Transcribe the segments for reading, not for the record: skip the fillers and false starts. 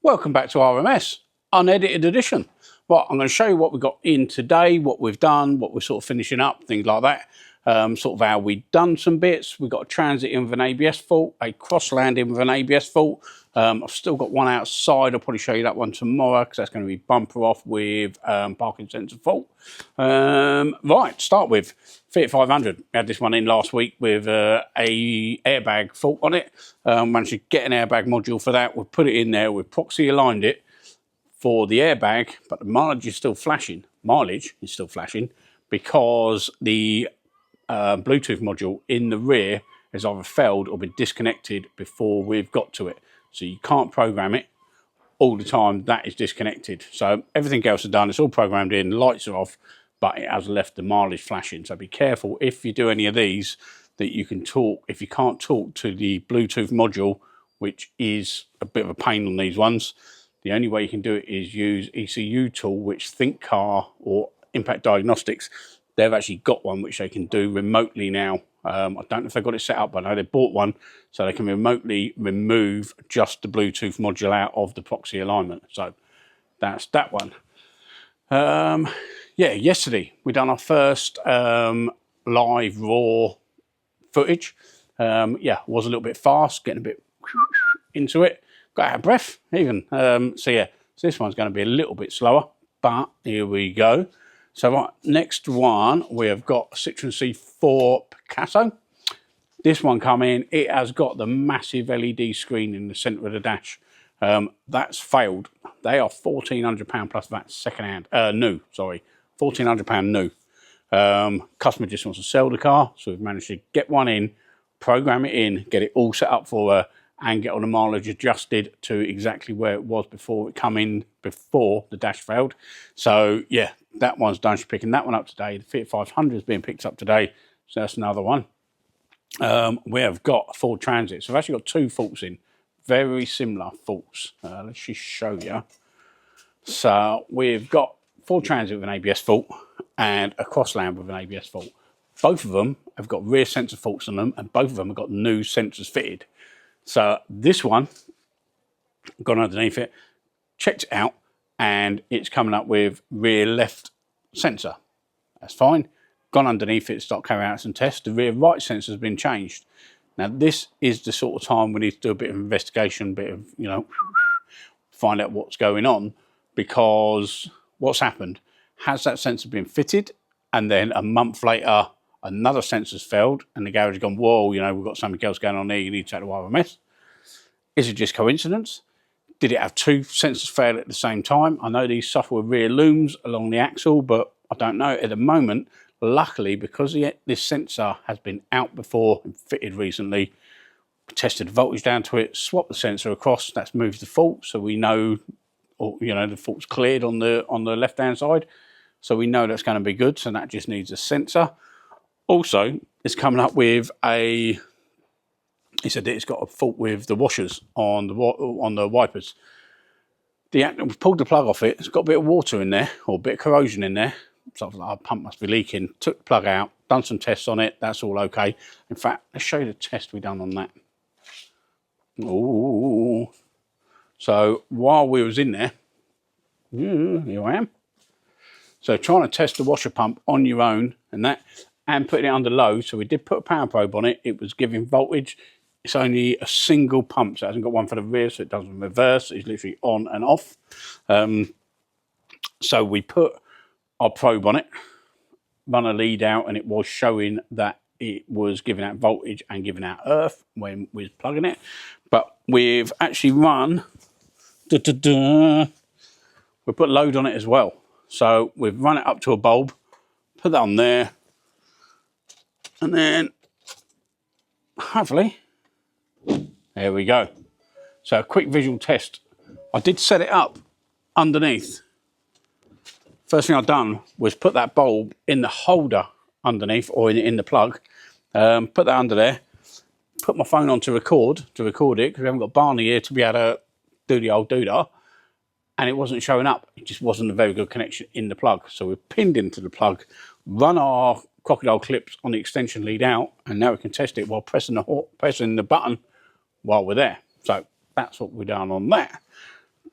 Welcome back to RMS, unedited edition. Right, I'm going to show you what we've got in today, what we've done, what we're sort of finishing up, things like that. Sort of how we've done some bits. We've got a transit in with an ABS fault, a cross landing with an ABS fault. I've still got one outside. I'll probably show you that one tomorrow because that's going to be bumper off with parking sensor fault. Right, start with Fiat 500. We had this one in last week with a airbag fault on it. Managed to get an airbag module for that. We've put it in there. We've proxy aligned it for the airbag, but the mileage is still flashing. Mileage is still flashing because the Bluetooth module in the rear has either failed or been disconnected before we've got to it. So you can't program it all the time. That is disconnected. So everything else is done. It's all programmed in. Lights are off, but it has left the mileage flashing. So be careful if you do any of these that you can talk. If you can't talk to the Bluetooth module, which is a bit of a pain on these ones, the only way you can do it is use ECU tool, which Think Car or Impact Diagnostics, they've actually got one which they can do remotely now. I don't know if they've got it set up, but I know they bought one so they can remotely remove just the Bluetooth module out of the proxy alignment. So that's that one. Yeah, yesterday we done our first live raw footage. Yeah, was a little bit fast, getting a bit into it. Got out of breath even. So yeah, so this one's going to be a little bit slower, but here we go. So right, next one, we have got Citroen C4 Picasso. This one come in, it has got the massive LED screen in the centre of the dash. That's failed. They are £1,400 plus VAT second hand, new, sorry, £1,400 new. Customer just wants to sell the car, so we've managed to get one in, program it in, get it all set up for her, and get all the mileage adjusted to exactly where it was before it come in, before the dash failed. So yeah, that one's done. She's picking that one up today. The Fiat 500 is being picked up today, so that's another one. We have got a Ford Transit. So I've actually got two faults in, very similar faults. Let's just show you. So we've got Ford Transit with an ABS fault and a crossland with an ABS fault. Both of them have got rear sensor faults on them, and both of them have got new sensors fitted. So this one, gone underneath it, checked it out, and it's coming up with rear left sensor. That's fine. Gone underneath it, start carrying out some tests. The rear right sensor has been changed. Now this is the sort of time we need to do a bit of investigation, bit of, you know, find out what's going on, because what's happened, has that sensor been fitted, and then a month later another sensor's failed, and the garage has gone, whoa, you know, we've got something else going on here, you need to take the RMS. Is it just coincidence? Did it have two sensors fail at the same time? I know these suffer with rear looms along the axle, but I don't know. At the moment, luckily, because this sensor has been out before and fitted recently, we tested the voltage down to it, swapped the sensor across, that's moved the fault, so we know, or, you know, the fault's cleared on the left-hand side, so we know that's going to be good, so that just needs a sensor. Also, it's coming up with a, he said that it's got a fault with the washers on the wipers. We've pulled the plug off it, it's got a bit of water in there, or a bit of corrosion in there, something like our pump must be leaking. Took the plug out, done some tests on it, that's all okay. In fact, let's show you the test we done on that. Ooh. So while we was in there, here I am. So trying to test the washer pump on your own and that, and putting it under low. So we did put a power probe on it. It was giving voltage. It's only a single pump, so it hasn't got one for the rear, so it doesn't reverse. It's literally on and off. So we put our probe on it, run a lead out, and it was showing that it was giving out voltage and giving out earth when we was plugging it. But we've actually run, we put load on it as well. So we've run it up to a bulb, put that on there, and then hopefully, there we go. So a quick visual test. I did set it up underneath. First thing I've done was put that bulb in the holder underneath, or in the plug. Put that under there. Put my phone on to record it, because we haven't got Barney here to be able to do the old doodah. And it wasn't showing up. It just wasn't a very good connection in the plug. So we've pinned into the plug, run our crocodile clips on the extension lead out, and now we can test it while pressing the button while we're there. So that's what we've done on that.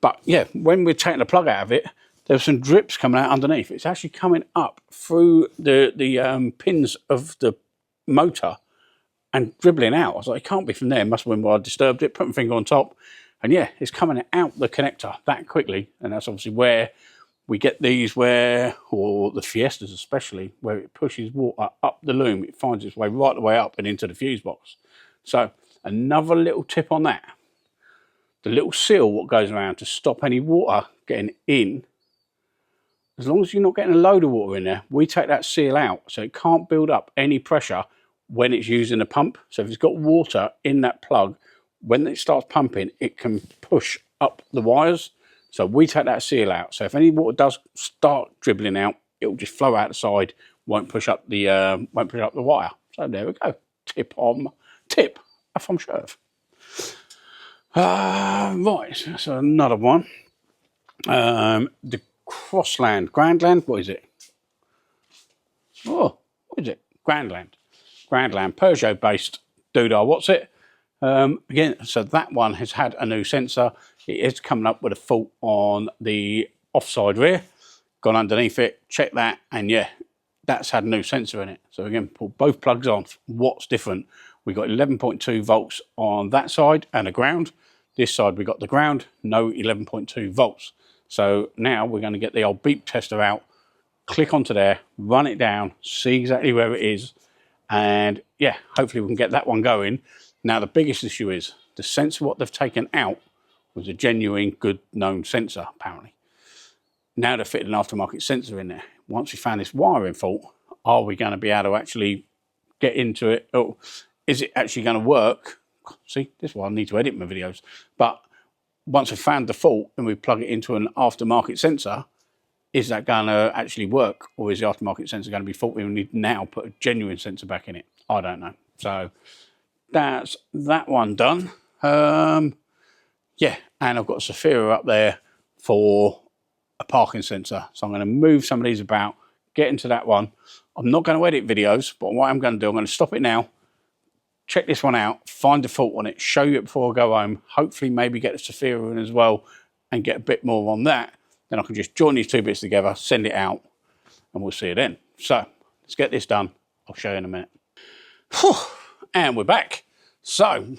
But yeah, when we're taking the plug out of it, there's some drips coming out underneath. It's actually coming up through the pins of the motor and dribbling out. I was like, it can't be from there. It must have been where I disturbed it. Put my finger on top, and yeah, it's coming out the connector that quickly. And that's obviously where we get these, where, or the Fiestas especially, where it pushes water up the loom. It finds its way right the way up and into the fuse box. So another little tip on that. The little seal what goes around to stop any water getting in, as long as you're not getting a load of water in there, we take that seal out so it can't build up any pressure when it's using the pump. So if it's got water in that plug, when it starts pumping, it can push up the wires. So we take that seal out. So if any water does start dribbling out, it will just flow out the side, won't push up the wire. So there we go. Tip from Sheriff. Right, so another one. The Grandland. What is it? Oh, what is it? Grandland. Peugeot based doodah. What's it? Again, so that one has had a new sensor. It is coming up with a fault on the offside rear. Gone underneath it, check that, and yeah, that's had a new sensor in it. So again, pull both plugs on. What's different? We got 11.2 volts on that side and a ground. This side we got the ground, no 11.2 volts. So now we're going to get the old beep tester out, click onto there, run it down, see exactly where it is, and yeah, hopefully we can get that one going. Now the biggest issue is the sensor what they've taken out was a genuine good known sensor apparently. Now they've fitted an aftermarket sensor in there. Once we found this wiring fault, are we going to be able to actually get into it? Or is it actually going to work? See, this is why I need to edit my videos. But once we've found the fault and we plug it into an aftermarket sensor, is that going to actually work? Or is the aftermarket sensor going to be faulty and we need to now put a genuine sensor back in it? I don't know. So that's that one done. Yeah, and I've got a Zafira up there for a parking sensor. So I'm going to move some of these about, get into that one. I'm not going to edit videos, but what I'm going to do, I'm going to stop it now, check this one out, find the fault on it, show you it before I go home, hopefully maybe get the Zafira in as well and get a bit more on that. Then I can just join these two bits together, send it out, and we'll see you then. So let's get this done. I'll show you in a minute. Whew, and we're back. So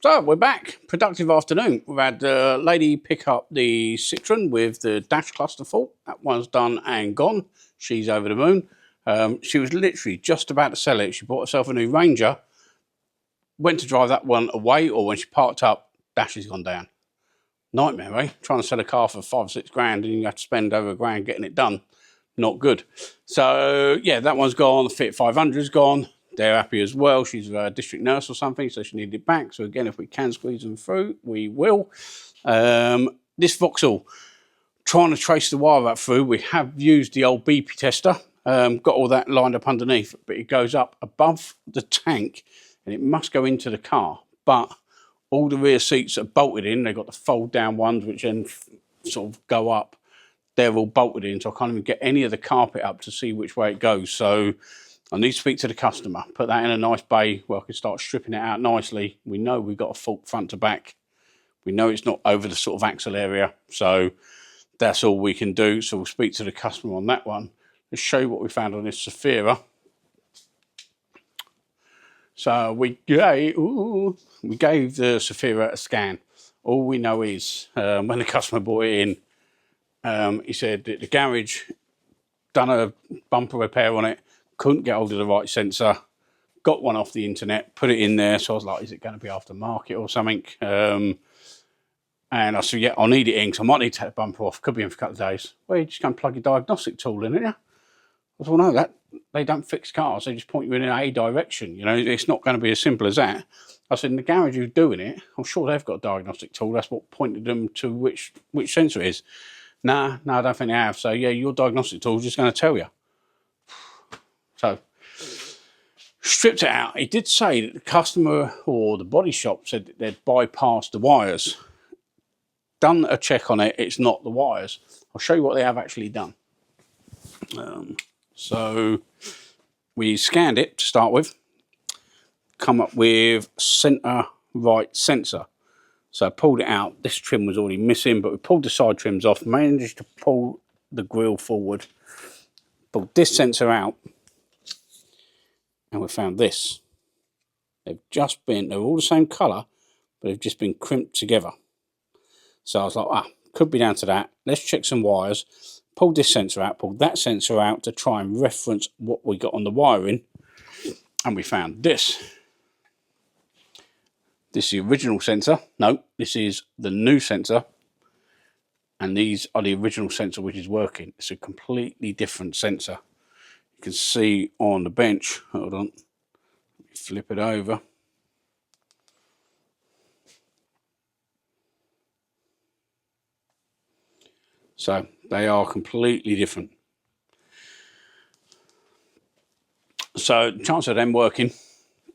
we're back. Productive afternoon. We've had a lady pick up the Citroen with the dash cluster fault. That one's done and gone. She's over the moon. She was literally just about to sell it. She bought herself a new Ranger, went to drive that one away, or when she parked up, dash has gone down. Nightmare, eh? Trying to sell a car for 5 or 6 grand and you have to spend over £1 getting it done. Not good. So yeah, that one's gone. The Fit 500's gone. They're happy as well. She's a district nurse or something, so she needed it back. So again, if we can squeeze them through, we will. This Vauxhall, trying to trace the wire up through, we have used the old BP tester. Got all that lined up underneath, but it goes up above the tank and it must go into the car. But all the rear seats are bolted in. They've got the fold down ones, which then sort of go up. They're all bolted in, so I can't even get any of the carpet up to see which way it goes. So I need to speak to the customer, put that in a nice bay where I can start stripping it out nicely. We know we've got a fault front to back. We know it's not over the sort of axle area. So that's all we can do. So we'll speak to the customer on that one. Let's show you what we found on this Zafira. So we gave the Zafira a scan. All we know is when the customer brought it in, he said that the garage done a bumper repair on it, couldn't get hold of the right sensor, got one off the internet, put it in there. So I was like, is it going to be aftermarket or something? And I said, yeah, I'll need it in because I might need to take the bumper off. Could be in for a couple of days. Well, you just go and plug your diagnostic tool in, yeah? I said, well, no, they don't fix cars. They just point you in a direction. You know, it's not going to be as simple as that. I said, in the garage who's doing it, I'm sure they've got a diagnostic tool. That's what pointed them to which sensor it is. Nah, I don't think they have. So, yeah, your diagnostic tool is just going to tell you. So, stripped it out. He did say that the customer or the body shop said that they'd bypassed the wires. Done a check on it. It's not the wires. I'll show you what they have actually done. So we scanned it to start with, come up with center right sensor. So I pulled it out. This trim was already missing, but we pulled the side trims off, managed to pull the grille forward, pulled this sensor out, and we found this. They're all the same colour, but they've just been crimped together. So I was like, could be down to that. Let's check some wires. Pulled this sensor out, pulled that sensor out to try and reference what we got on the wiring. And we found this. This is the original sensor. No, this is the new sensor. And these are the original sensor which is working. It's a completely different sensor. You can see on the bench, hold on, let me flip it over. So they are completely different. So the chance of them working,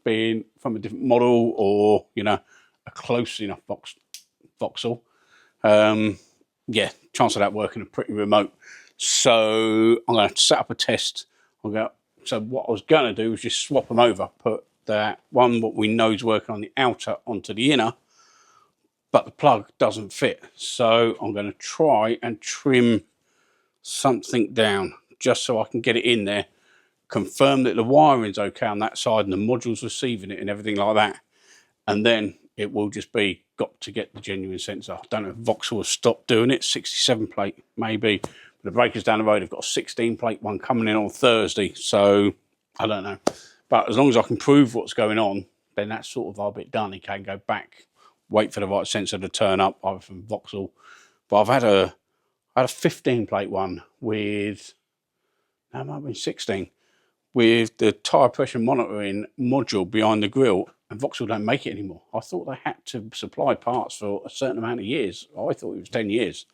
being from a different model or, you know, a close enough Vauxhall, yeah, chance of that working are pretty remote. So I'm going to set up a test. So what I was going to do was just swap them over, put that one what we know is working on the outer onto the inner, but the plug doesn't fit. So I'm going to try and trim something down just so I can get it in there, confirm that the wiring's okay on that side and the module's receiving it and everything like that. And then it will just be got to get the genuine sensor. I don't know if Vauxhall has stopped doing it, 67 plate maybe. But the breakers down the road have got a 16 plate one coming in on Thursday. So I don't know. But as long as I can prove what's going on, then that's sort of our bit done. He can go back, wait for the right sensor to turn up, either from Vauxhall. But I've had a 15 plate one with, no, it might have been 16, with the tyre pressure monitoring module behind the grille, and Vauxhall don't make it anymore. I thought they had to supply parts for a certain amount of years. I thought it was 10 years,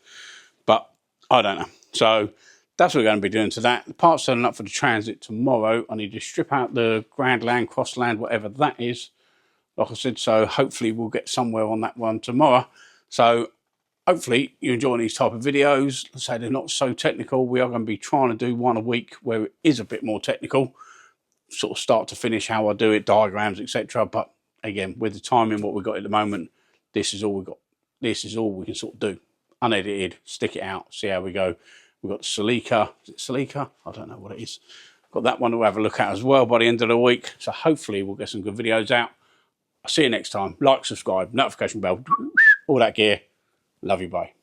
but I don't know. So that's what we're going to be doing to that. The part's turning up for the Transit tomorrow. I need to strip out the Grandland, Crossland, whatever that is. Like I said, so hopefully we'll get somewhere on that one tomorrow. So hopefully you enjoy these type of videos. Let's say they're not so technical. We are going to be trying to do one a week where it is a bit more technical, sort of start to finish how I do it, diagrams, etc. But again, with the timing, what we've got at the moment, this is all we've got. This is all we can sort of do. Unedited, stick it out, see how we go. We've got Celica. Is it Celica? I don't know what it is. Got that one to have a look at as well by the end of the week. So hopefully we'll get some good videos out. I'll see you next time. Like, subscribe, notification bell, all that gear. Love you, bye.